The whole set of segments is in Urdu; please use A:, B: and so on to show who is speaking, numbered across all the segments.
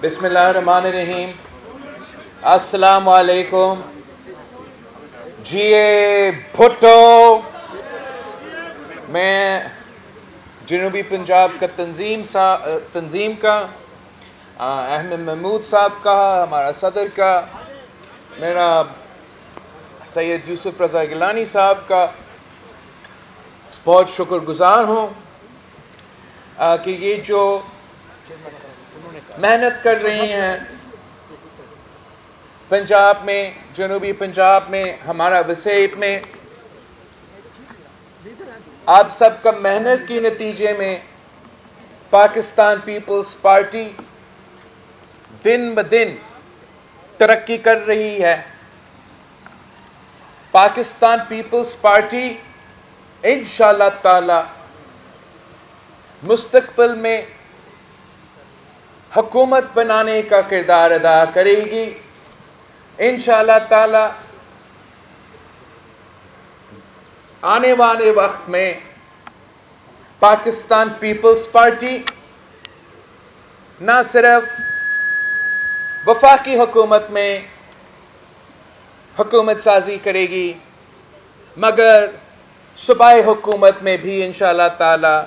A: بسم اللہ الرحمن الرحیم. السلام علیکم. جی اے بھٹو. میں جنوبی پنجاب کا تنظیم کا احمد محمود صاحب کا، ہمارا صدر کا، میرا سید یوسف رضا گیلانی صاحب کا بہت شکر گزار ہوں کہ یہ جو محنت کر رہی ہیں پنجاب میں، جنوبی پنجاب میں، ہمارا وسیب میں، آپ سب کا محنت کے نتیجے میں پاکستان پیپلز پارٹی دن بدن ترقی کر رہی ہے. پاکستان پیپلز پارٹی انشاءاللہ تعالی مستقبل میں حکومت بنانے کا کردار ادا کرے گی. انشاءاللہ تعالی آنے والے وقت میں پاکستان پیپلز پارٹی نہ صرف وفاقی حکومت میں حکومت سازی کرے گی مگر صوبائی حکومت میں بھی انشاءاللہ تعالی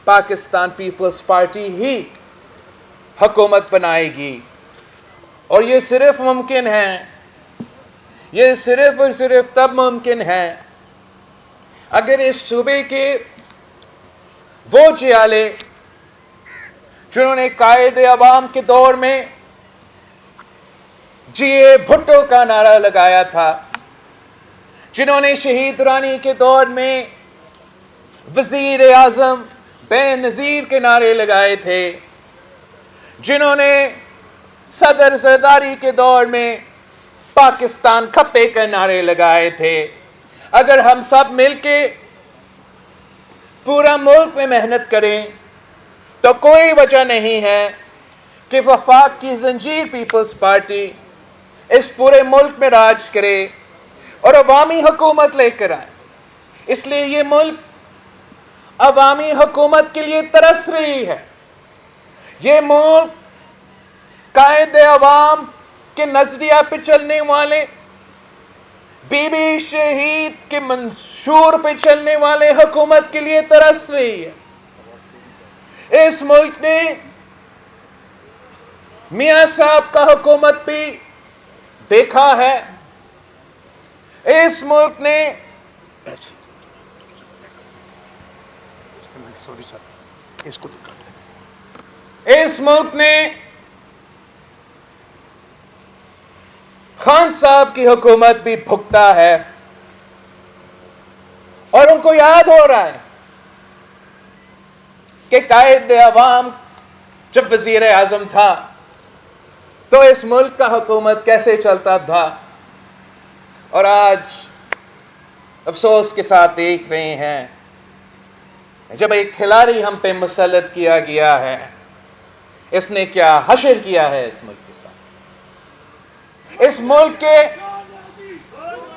A: پاکستان پیپلز پارٹی ہی حکومت بنائے گی. اور یہ صرف ممکن ہے، یہ صرف اور صرف تب ممکن ہے اگر اس صوبے کے وہ چیالے جنہوں نے قائد عوام کے دور میں جی اے بھٹو کا نعرہ لگایا تھا، جنہوں نے شہید رانی کے دور میں وزیر اعظم بے نظیر کے نعرے لگائے تھے، جنہوں نے صدر زرداری کے دور میں پاکستان کھپے کے نعرے لگائے تھے، اگر ہم سب مل کے پورا ملک میں محنت کریں تو کوئی وجہ نہیں ہے کہ وفاق کی زنجیر پیپلز پارٹی اس پورے ملک میں راج کرے اور عوامی حکومت لے کر آئے. اس لیے یہ ملک عوامی حکومت کے لیے ترس رہی ہے. یہ ملک قائد عوام کے نظریہ پہ چلنے والے، بی بی شہید کے منشور پہ چلنے والے حکومت کے لیے ترس رہی ہے. اس ملک نے میاں صاحب کا حکومت بھی دیکھا ہے. اس ملک نے خان صاحب کی حکومت بھی بھگتا ہے اور ان کو یاد ہو رہا ہے کہ قائد عوام جب وزیر اعظم تھا تو اس ملک کا حکومت کیسے چلتا تھا. اور آج افسوس کے ساتھ دیکھ رہے ہیں جب ایک کھلاڑی ہم پہ مسلط کیا گیا ہے، اس نے کیا حشر کیا ہے اس ملک کے ساتھ. اس ملک کے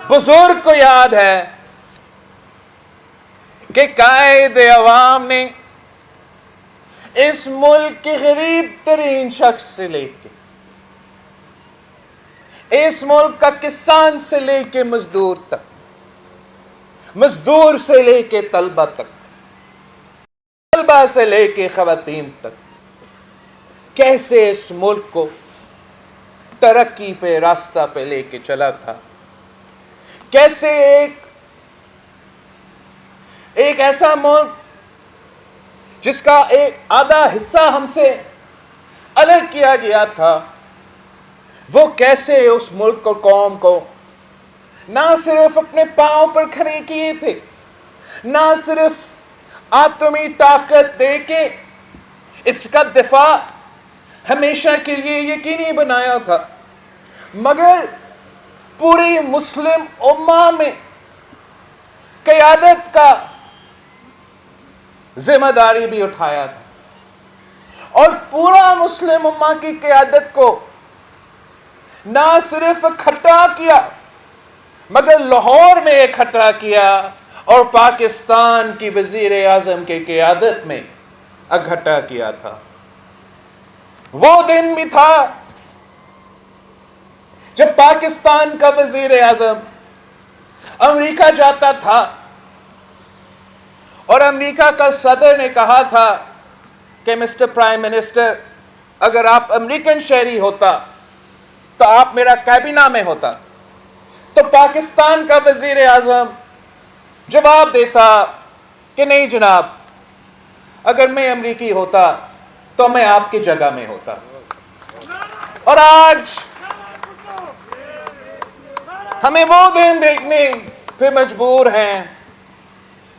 A: بزرگ کو یاد ہے کہ قائد عوام نے اس ملک کے غریب ترین شخص سے لے کے، اس ملک کا کسان سے لے کے مزدور تک، مزدور سے لے کے طلبہ تک، طلبہ سے لے کے خواتین تک، کیسے اس ملک کو ترقی پہ راستہ پہ لے کے چلا تھا. کیسے ایک ایسا ملک جس کا ایک آدھا حصہ ہم سے الگ کیا گیا تھا، وہ کیسے اس ملک کو، قوم کو نہ صرف اپنے پاؤں پر کھڑے کیے تھے، نہ صرف آتمی طاقت دے کے اس کا دفاع ہمیشہ کے لیے یقینی بنایا تھا، مگر پوری مسلم امہ میں قیادت کا ذمہ داری بھی اٹھایا تھا. اور پورا مسلم امہ کی قیادت کو نہ صرف اکٹھا کیا مگر لاہور میں اکٹھا کیا اور پاکستان کی وزیر اعظم کی قیادت میں اکٹھا کیا تھا. وہ دن بھی تھا جب پاکستان کا وزیر اعظم امریکہ جاتا تھا اور امریکہ کا صدر نے کہا تھا کہ مسٹر پرائم منسٹر، اگر آپ امریکن شہری ہوتا تو آپ میرا کابینہ میں ہوتا، تو پاکستان کا وزیر اعظم جواب دیتا کہ نہیں جناب، اگر میں امریکی ہوتا تو میں آپ کی جگہ میں ہوتا۔ اور آج ہمیں وہ دن دیکھنے پہ مجبور ہیں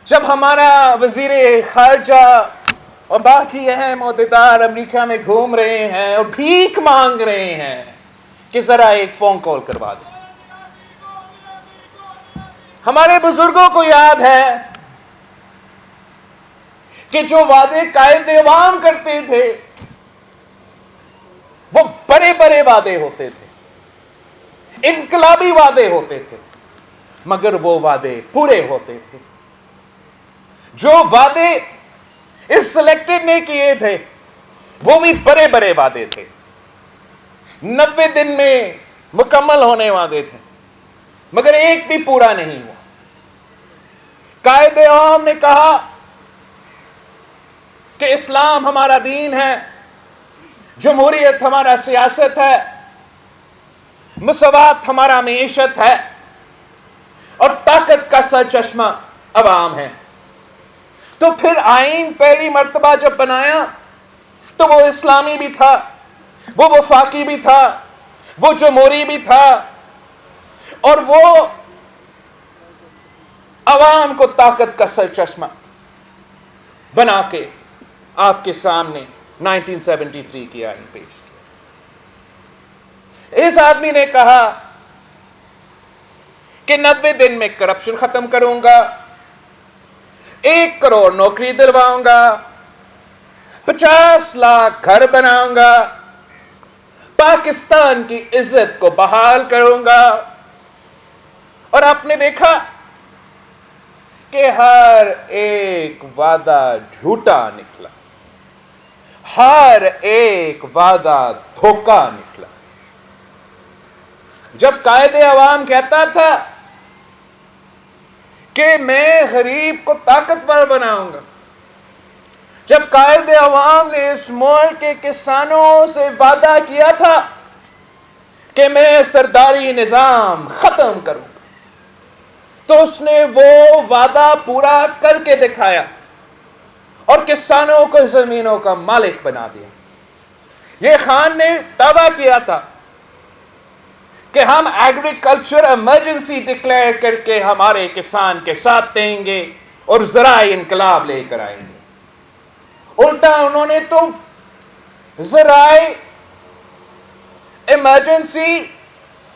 A: جب ہمارا وزیر خارجہ اور باقی اہم عہدیدار امریکہ میں گھوم رہے ہیں اور بھیک مانگ رہے ہیں کہ ذرا ایک فون کال کروا دیں۔ ہمارے بزرگوں کو یاد ہے کہ جو وعدے قائد عوام کرتے تھے وہ بڑے بڑے وعدے ہوتے تھے، انقلابی وعدے ہوتے تھے، مگر وہ وعدے پورے ہوتے تھے۔ جو وعدے اس سلیکٹڈ نے کیے تھے وہ بھی بڑے بڑے وعدے تھے، 90 دن میں مکمل ہونے وعدے تھے، مگر ایک بھی پورا نہیں ہوا۔ قائد عام نے کہا کہ اسلام ہمارا دین ہے، جمہوریت ہمارا سیاست ہے، مساوات ہمارا معیشت ہے، اور طاقت کا سرچشمہ عوام ہے۔ تو پھر آئین پہلی مرتبہ جب بنایا تو وہ اسلامی بھی تھا، وہ وفاقی بھی تھا، وہ جمہوری بھی تھا، اور وہ عوام کو طاقت کا سرچشمہ بنا کے آپ کے سامنے 1973 کی آئین پیش کیا۔ اس آدمی نے کہا کہ 90 دن میں کرپشن ختم کروں گا، 1 کروڑ نوکری دلواؤں گا، 50 لاکھ گھر بناؤں گا، پاکستان کی عزت کو بحال کروں گا۔ اور آپ نے دیکھا کہ ہر ایک وعدہ جھوٹا نکلا، ہر ایک وعدہ دھوکا نکلا۔ جب قائد عوام کہتا تھا کہ میں غریب کو طاقتور بناؤں گا، جب قائد عوام نے اس ملک کے کسانوں سے وعدہ کیا تھا کہ میں سرداری نظام ختم کروں گا، تو اس نے وہ وعدہ پورا کر کے دکھایا اور کسانوں کو زمینوں کا مالک بنا دیا۔ یہ خان نے دعویٰ کیا تھا کہ ہم ایگریکلچر ایمرجنسی ڈکلیئر کر کے ہمارے کسان کے ساتھ دیں گے اور زرعی انقلاب لے کر آئیں گے۔ الٹا انہوں نے تو زرعی ایمرجنسی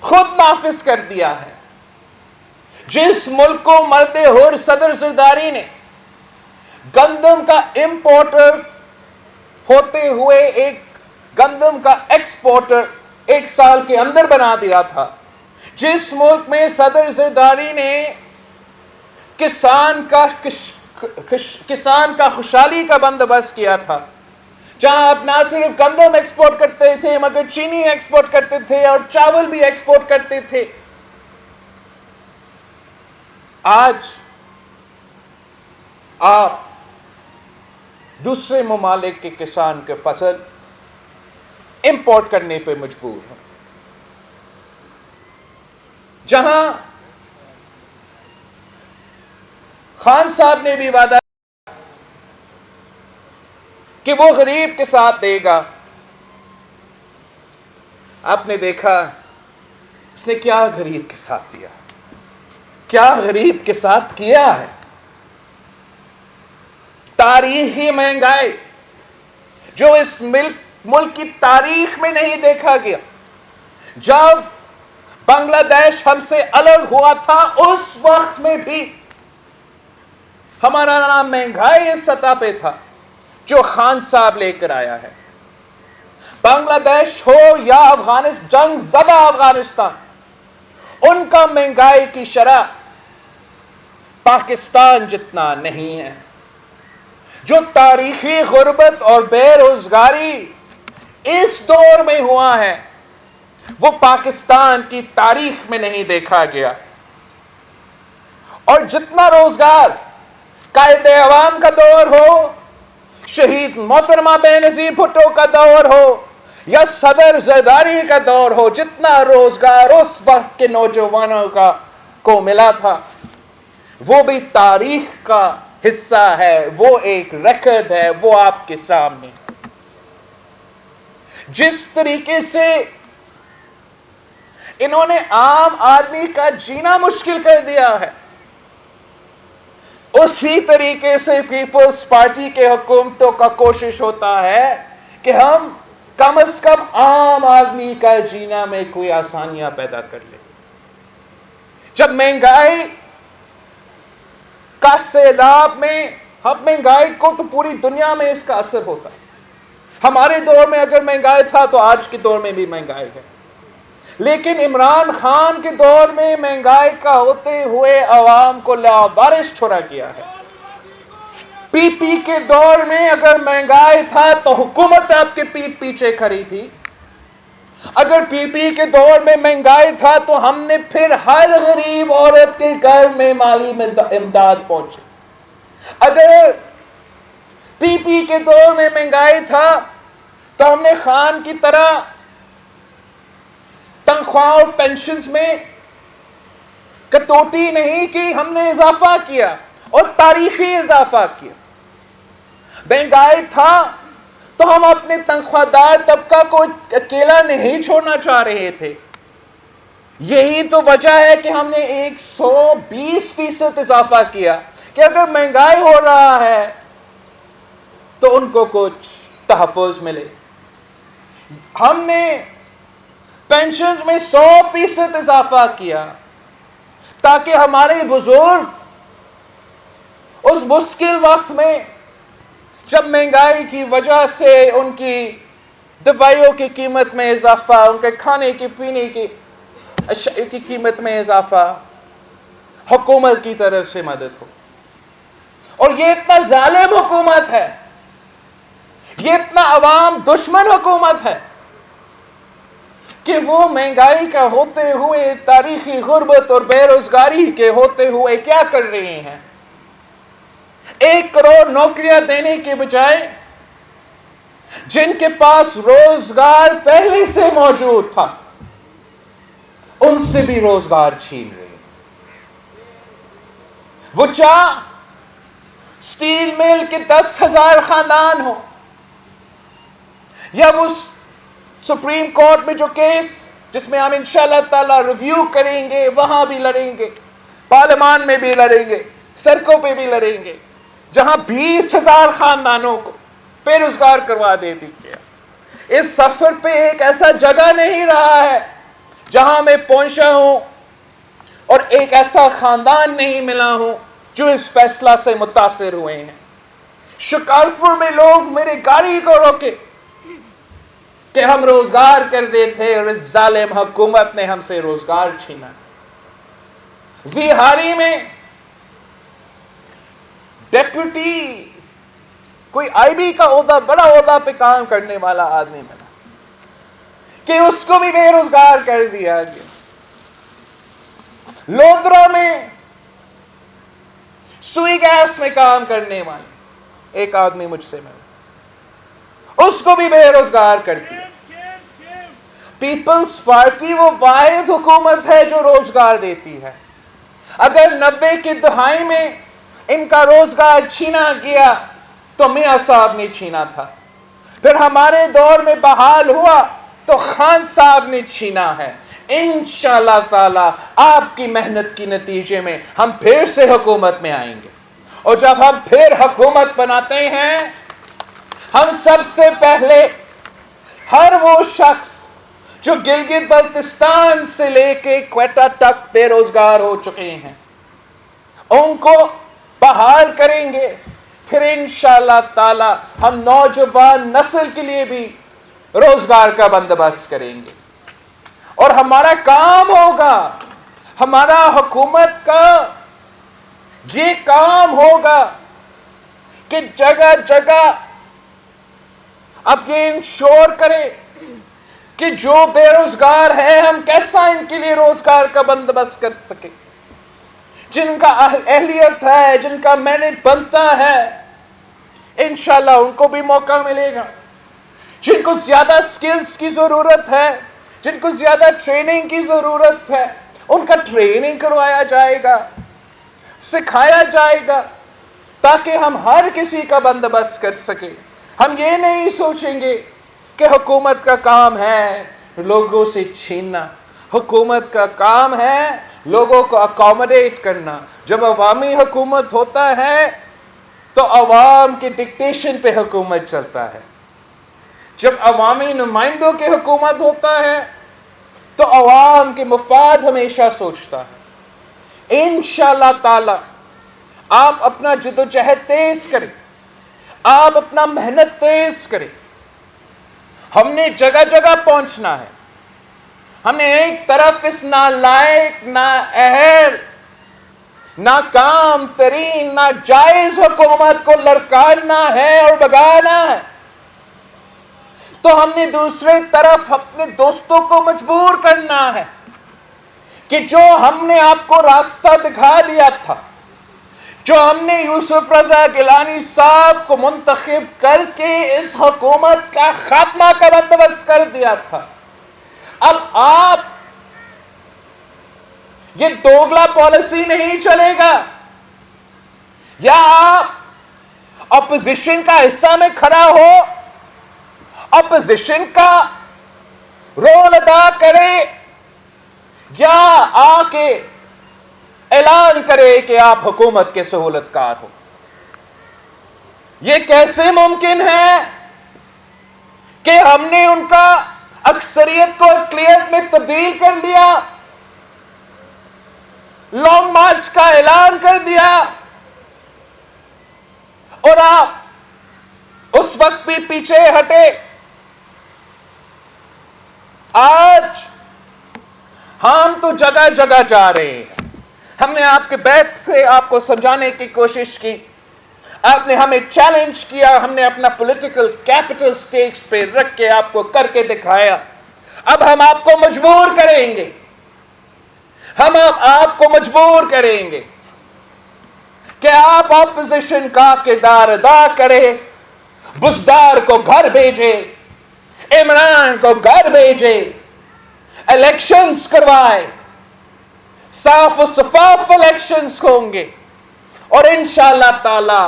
A: خود نافذ کر دیا ہے۔ جس ملک کو مرد حر صدر زرداری نے گندم کا امپورٹر ہوتے ہوئے ایک گندم کا ایکسپورٹر 1 سال کے اندر بنا دیا تھا، جس ملک میں صدر زرداری نے کسان کا خوشحالی کا بندوبست کیا تھا، جہاں آپ نہ صرف گندم ایکسپورٹ کرتے تھے مگر چینی ایکسپورٹ کرتے تھے اور چاول بھی ایکسپورٹ کرتے تھے، آج آپ دوسرے ممالک کے کسان کے فصل امپورٹ کرنے پہ مجبور ہیں۔ جہاں خان صاحب نے بھی وعدہ کہ وہ غریب کے ساتھ دے گا، آپ نے دیکھا اس نے کیا غریب کے ساتھ دیا، کیا غریب کے ساتھ کیا ہے۔ تاریخی مہنگائی جو اس ملک کی تاریخ میں نہیں دیکھا گیا۔ جب بنگلہ دیش ہم سے الگ ہوا تھا اس وقت میں بھی ہمارا نام مہنگائی اس سطح پہ تھا جو خان صاحب لے کر آیا ہے۔ بنگلہ دیش ہو یا جنگ زدہ افغانستان، ان کا مہنگائی کی شرح پاکستان جتنا نہیں ہے۔ جو تاریخی غربت اور بے روزگاری اس دور میں ہوا ہے وہ پاکستان کی تاریخ میں نہیں دیکھا گیا. اور جتنا روزگار قائد عوام کا دور ہو، شہید محترمہ بے نظیر بھٹو کا دور ہو یا صدر زرداری کا دور ہو، جتنا روزگار اس وقت کے نوجوانوں کو ملا تھا وہ بھی تاریخ کا حصہ ہے، وہ ایک ریکارڈ ہے، وہ آپ کے سامنے. جس طریقے سے انہوں نے عام آدمی کا جینا مشکل کر دیا ہے، اسی طریقے سے پیپلز پارٹی کے حکومتوں کا کوشش ہوتا ہے کہ ہم کم از کم عام آدمی کا جینا میں کوئی آسانیاں پیدا کر لیں. جب مہنگائی کا سیلاب میں، اب مہنگائی کو تو پوری دنیا میں اس کا اثر ہوتا ہے. ہمارے دور میں اگر مہنگائی تھا تو آج کے دور میں بھی مہنگائی ہے، لیکن عمران خان کے دور میں مہنگائی کا ہوتے ہوئے عوام کو لاوارث چھوڑا گیا ہے. پی پی کے دور میں اگر مہنگائی تھا تو حکومت آپ کے پیٹ پیچھے کھڑی تھی. اگر پی پی کے دور میں مہنگائی تھا تو ہم نے پھر ہر غریب عورت کے گھر میں مالی امداد پہنچی. اگر پی پی کے دور میں مہنگائی تھا تو ہم نے خان کی طرح تنخواہ اور پینشنز میں کٹوتی نہیں کی، ہم نے اضافہ کیا اور تاریخی اضافہ کیا. مہنگائی تھا تو ہم اپنے تنخواہ دار طبقہ کو اکیلا نہیں چھوڑنا چاہ رہے تھے. یہی تو وجہ ہے کہ ہم نے 120% اضافہ کیا کہ اگر مہنگائی ہو رہا ہے تو ان کو کچھ تحفظ ملے. ہم نے پینشنز میں 100% اضافہ کیا تاکہ ہمارے بزرگ اس مشکل وقت میں جب مہنگائی کی وجہ سے ان کی دوائیوں کی قیمت میں اضافہ، ان کے کھانے کی پینے کی اشیاء کی قیمت میں اضافہ، حکومت کی طرف سے مدد ہو. اور یہ اتنا ظالم حکومت ہے، یہ اتنا عوام دشمن حکومت ہے کہ وہ مہنگائی کا ہوتے ہوئے، تاریخی غربت اور بے روزگاری کے ہوتے ہوئے کیا کر رہے ہیں؟ 1 کروڑ نوکریاں دینے کے بجائے جن کے پاس روزگار پہلے سے موجود تھا ان سے بھی روزگار چھین رہے ہیں. وہ چاہ سٹیل مل کے 10,000 خاندان ہو، یا وہ سپریم کورٹ میں جو کیس جس میں ہم انشاءاللہ تعالی ریویو کریں گے وہاں بھی لڑیں گے، پارلیمان میں بھی لڑیں گے، سڑکوں پہ بھی لڑیں گے، جہاں 20,000 خاندانوں کو بے روزگار کروا دے دی گیا. اس سفر پہ ایک ایسا جگہ نہیں رہا ہے جہاں میں پہنچا ہوں اور ایک ایسا خاندان نہیں ملا ہوں جو اس فیصلہ سے متاثر ہوئے ہیں. شکارپور میں لوگ میرے گاڑی کو روکے کہ ہم روزگار کر رہے تھے اور اس ظالم حکومت نے ہم سے روزگار چھینا. ویہاری میں ڈیپیوٹی کوئی آئی بی کا عہدہ، بڑا عہدہ پہ کام کرنے والا آدمی ملا کہ اس کو بھی بے روزگار کر دیا گیا. لودرا میں سوئی گیس میں کام کرنے والے ایک آدمی مجھ سے ملا، اس کو بھی بے روزگار کر دیا. پیپلز پارٹی وہ واحد حکومت ہے جو روزگار دیتی ہے. اگر 90 کی دہائی میں ان کا روزگار چھینا گیا تو میاں صاحب نے چھینا تھا، پھر ہمارے دور میں بحال ہوا تو خان صاحب نے چھینا ہے. انشاءاللہ تعالی آپ کی محنت کی نتیجے میں ہم پھر سے حکومت میں آئیں گے، اور جب ہم پھر حکومت بناتے ہیں ہم سب سے پہلے ہر وہ شخص جو گلگت بلتستان سے لے کے کوئٹہ تک بے روزگار ہو چکے ہیں ان کو بحال کریں گے. پھر انشاءاللہ تعالی ہم نوجوان نسل کے لیے بھی روزگار کا بندوبست کریں گے، اور ہمارا کام ہوگا، ہمارا حکومت کا یہ کام ہوگا کہ جگہ جگہ اب یہ انشور کرے کہ جو بے روزگار ہے ہم کیسا ان کے لیے روزگار کا بندوبست کر سکیں، جن کا اہلیت ہے، جن کا میرٹ بنتا ہے، انشاءاللہ ان کو بھی موقع ملے گا۔ جن کو زیادہ سکلز کی ضرورت ہے، جن کو زیادہ ٹریننگ کی ضرورت ہے، ان کا ٹریننگ کروایا جائے گا، سکھایا جائے گا، تاکہ ہم ہر کسی کا بندوبست کر سکیں۔ ہم یہ نہیں سوچیں گے کہ حکومت کا کام ہے لوگوں سے چھیننا، حکومت کا کام ہے لوگوں کو اکوموڈیٹ کرنا۔ جب عوامی حکومت ہوتا ہے تو عوام کے ڈکٹیشن پہ حکومت چلتا ہے، جب عوامی نمائندوں کی حکومت ہوتا ہے تو عوام کے مفاد ہمیشہ سوچتا ہے۔ انشاءاللہ تعالی آپ اپنا جدوجہد تیز کریں، آپ اپنا محنت تیز کریں۔ ہم نے جگہ جگہ پہنچنا ہے، ہم نے ایک طرف اس نالائق، نااہل، ناکام ترین، ناجائز حکومت کو لڑکانا ہے اور بھگانا ہے، تو ہم نے دوسرے طرف اپنے دوستوں کو مجبور کرنا ہے کہ جو ہم نے آپ کو راستہ دکھا دیا تھا، جو ہم نے یوسف رضا گیلانی صاحب کو منتخب کر کے اس حکومت کا خاتمہ کا بندوبست کر دیا تھا، اب آپ یہ دوگلا پالیسی نہیں چلے گا، یا آپ اپوزیشن کا حصہ میں کھڑا ہو، اپوزیشن کا رول ادا کرے، یا آ کے اعلان کرے کہ آپ حکومت کے سہولت کار ہو۔ یہ کیسے ممکن ہے کہ ہم نے ان کا اکثریت کو اقلیت میں تبدیل کر دیا، لانگ مارچ کا اعلان کر دیا، اور آپ اس وقت بھی پیچھے ہٹے۔ آج ہم تو جگہ جگہ جا رہے ہیں۔ ہم نے آپ کے بیٹھ سے آپ کو سمجھانے کی کوشش کی، آپ نے ہمیں چیلنج کیا، ہم نے اپنا پولیٹیکل کیپٹل سٹیکس پہ رکھ کے آپ کو کر کے دکھایا۔ اب ہم آپ کو مجبور کریں گے، ہم آپ کو مجبور کریں گے کہ آپ اپوزیشن کا کردار ادا کریں، بزدار کو گھر بھیجے، عمران کو گھر بھیجے، الیکشنز کروائے، صاف و شفاف الیکشنز ہوں گے، اور انشاءاللہ تعالی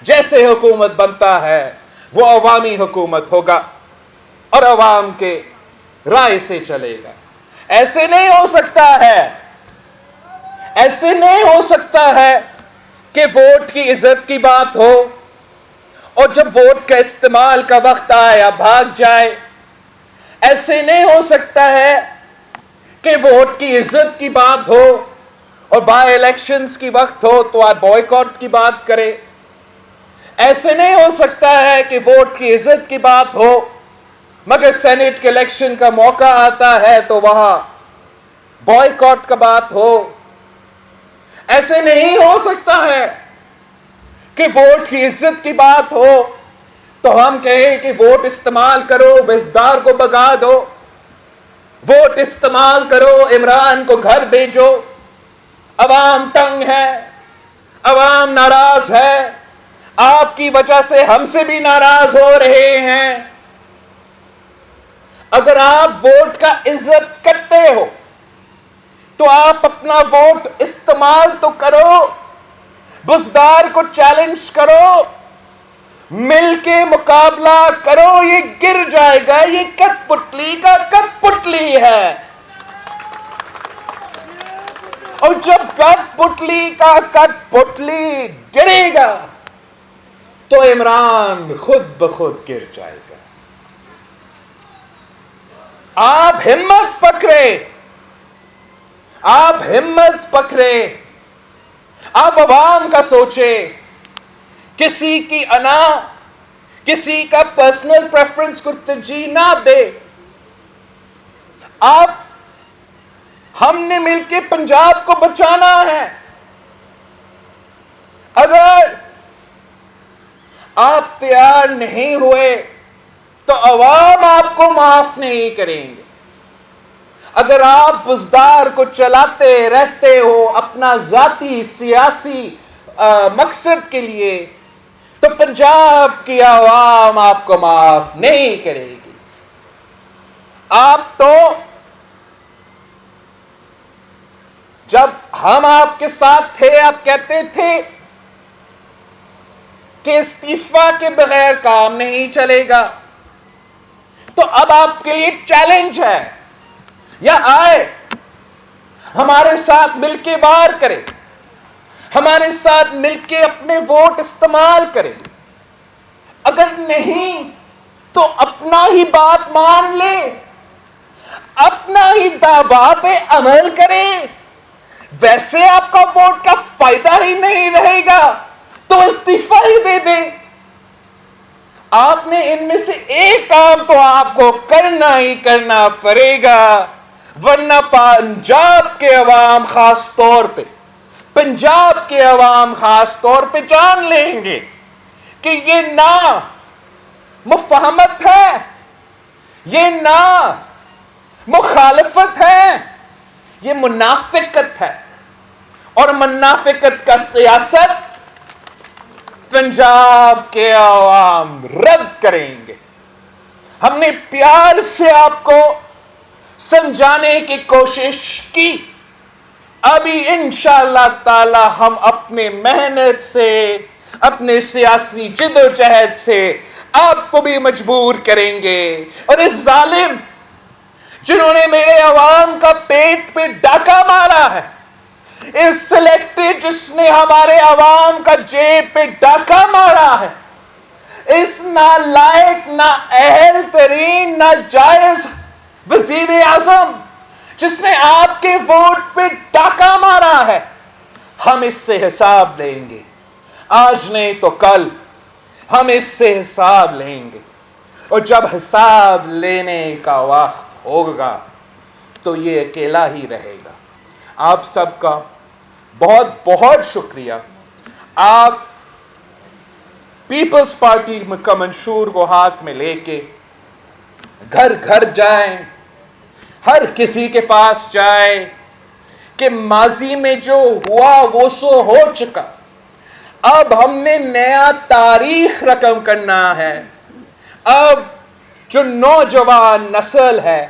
A: جیسے حکومت بنتا ہے وہ عوامی حکومت ہوگا اور عوام کے رائے سے چلے گا۔ ایسے نہیں ہو سکتا ہے، ایسے نہیں ہو سکتا ہے کہ ووٹ کی عزت کی بات ہو اور جب ووٹ کا استعمال کا وقت آیا بھاگ جائے۔ ایسے نہیں ہو سکتا ہے کہ ووٹ کی عزت کی بات ہو اور بائی الیکشنز کی وقت ہو تو آپ بوائیکاٹ کی بات کریں۔ ایسے نہیں ہو سکتا ہے کہ ووٹ کی عزت کی بات ہو مگر سینٹ کے الیکشن کا موقع آتا ہے تو وہاں بوائیکاٹ کا بات ہو۔ ایسے نہیں ہو سکتا ہے کہ ووٹ کی عزت کی بات ہو تو ہم کہیں کہ ووٹ استعمال کرو، بزدار کو بھگا دو، ووٹ استعمال کرو، عمران کو گھر بھیجو۔ عوام تنگ ہے، عوام ناراض ہے، آپ کی وجہ سے ہم سے بھی ناراض ہو رہے ہیں۔ اگر آپ ووٹ کا عزت کرتے ہو تو آپ اپنا ووٹ استعمال تو کرو، بزدار کو چیلنج کرو، مل کے مقابلہ کرو۔ یہ گر جائے گا، یہ کٹ پتلی کا کٹ پتلی ہے، اور جب کٹ پتلی کا کٹ پتلی گرے گا تو عمران خود بخود گر جائے گا۔ آپ ہمت پکڑے، آپ ہمت پکڑے، آپ عوام کا سوچے، کسی کی انا، کسی کا پرسنل پریفرنس کو ترجیح نہ دے۔ ہم نے مل کے پنجاب کو بچانا ہے۔ اگر آپ تیار نہیں ہوئے تو عوام آپ کو معاف نہیں کریں گے. اگر آپ بزدار کو چلاتے رہتے ہو اپنا ذاتی سیاسی مقصد کے لیے تو پنجاب کی عوام آپ کو معاف نہیں کرے گی. آپ تو جب ہم آپ کے ساتھ تھے آپ کہتے تھے کہ استعفا کے بغیر کام نہیں چلے گا. تو اب آپ کے لیے چیلنج ہے، یا آئے ہمارے ساتھ مل کے وار کرے، ہمارے ساتھ مل کے اپنے ووٹ استعمال کرے. اگر نہیں تو اپنا ہی بات مان لے، اپنا ہی دعویٰ پہ عمل کرے. ویسے آپ کا ووٹ کا فائدہ ہی نہیں رہے گا تو استعفا ہی دے دے. آپ نے ان میں سے ایک کام تو آپ کو کرنا ہی کرنا پڑے گا، ورنہ پنجاب کے عوام خاص طور پہ جان لیں گے کہ یہ نہ مفاہمت ہے، یہ نہ مخالفت ہے، یہ منافقت ہے. اور منافقت کا سیاست پنجاب کے عوام رد کریں گے. ہم نے پیار سے آپ کو سمجھانے کی کوشش کی. ابھی انشاءاللہ تعالی ہم اپنے محنت سے، اپنے سیاسی جد و جہد سے آپ کو بھی مجبور کریں گے. اور اس ظالم جنہوں نے میرے عوام کا پیٹ پہ ڈاکہ مارا ہے، اس سلیکٹڈ جس نے ہمارے عوام کا جیب پہ ڈاکہ مارا ہے، اس نالائق، نااہل ترین، ناجائز وزیر اعظم جس نے آپ کے ووٹ پہ ڈاکہ مارا ہے، ہم اس سے حساب لیں گے. آج نہیں تو کل ہم اس سے حساب لیں گے. اور جب حساب لینے کا وقت ہوگا تو یہ اکیلا ہی رہے گا. آپ سب کا بہت بہت شکریہ. آپ پیپلز پارٹی کا منشور کو ہاتھ میں لے کے گھر گھر جائیں، ہر کسی کے پاس جائیں کہ ماضی میں جو ہوا وہ سو ہو چکا. اب ہم نے نیا تاریخ رقم کرنا ہے. اب جو نوجوان نسل ہے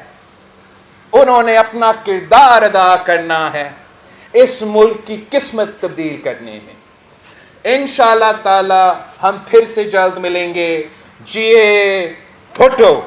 A: انہوں نے اپنا کردار ادا کرنا ہے اس ملک کی قسمت تبدیل کرنے میں. انشاءاللہ تعالی ہم پھر سے جلد ملیں گے. جیے بھٹو.